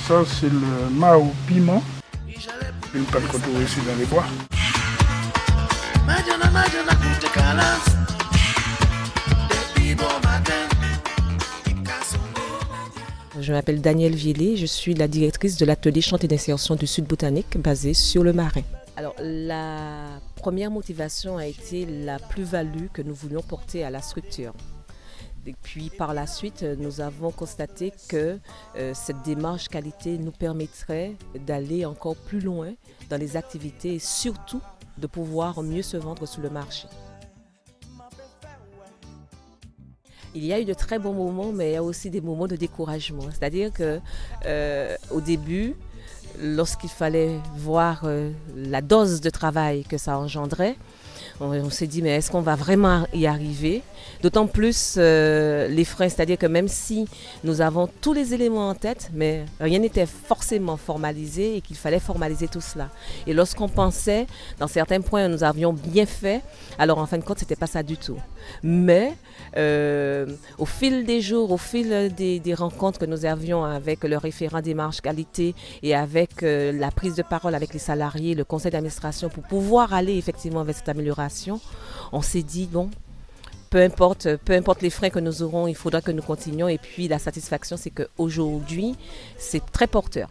Ça, c'est le mao piment. Une pâte qu'on trouve ici dans les bois. Je m'appelle Danielle Vielé, je suis la directrice de l'atelier chant et d'insertion du Sud Botanique basé sur le Marin. Alors la première motivation a été la plus-value que nous voulions porter à la structure. Et puis par la suite, nous avons constaté que cette démarche qualité nous permettrait d'aller encore plus loin dans les activités et surtout de pouvoir mieux se vendre sur le marché. Il y a eu de très bons moments, mais il y a aussi des moments de découragement. C'est-à-dire qu'au début, lorsqu'il fallait voir la dose de travail que ça engendrait, on s'est dit, mais est-ce qu'on va vraiment y arriver? D'autant plus les freins, c'est-à-dire que même si nous avons tous les éléments en tête, mais rien n'était forcément formalisé et qu'il fallait formaliser tout cela. Et lorsqu'on pensait, dans certains points, nous avions bien fait, alors en fin de compte, ce n'était pas ça du tout. Mais au fil des jours, au fil des rencontres que nous avions avec le référent démarche qualité et avec la prise de parole avec les salariés, le conseil d'administration, pour pouvoir aller effectivement vers cette amélioration, on s'est dit, bon, peu importe les freins que nous aurons, il faudra que nous continuions. Et puis la satisfaction, c'est qu'aujourd'hui, c'est très porteur.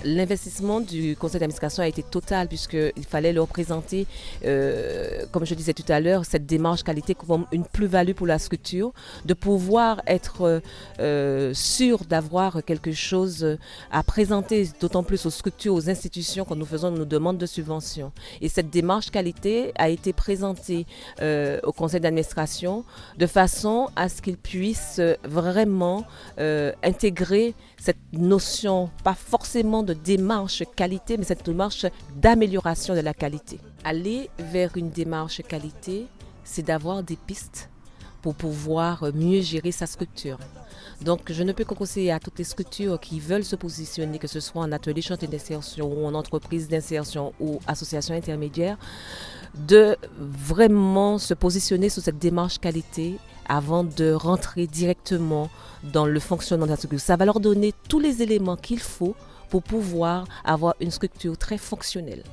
L'investissement du conseil d'administration a été total puisqu'il fallait leur présenter, comme je disais tout à l'heure, cette démarche qualité comme une plus-value pour la structure, de pouvoir être sûr d'avoir quelque chose à présenter, d'autant plus aux structures, aux institutions quand nous faisons nos demandes de subvention. Et cette démarche qualité a été présentée au conseil d'administration de façon à ce qu'ils puissent vraiment intégrer cette notion, pas forcément de démarche qualité, mais cette démarche d'amélioration de la qualité. Aller vers une démarche qualité, c'est d'avoir des pistes pour pouvoir mieux gérer sa structure. Donc, je ne peux que conseiller à toutes les structures qui veulent se positionner, que ce soit en atelier chantier d'insertion ou en entreprise d'insertion ou association intermédiaire, de vraiment se positionner sur cette démarche qualité avant de rentrer directement dans le fonctionnement de la structure. Ça va leur donner tous les éléments qu'il faut pour pouvoir avoir une structure très fonctionnelle.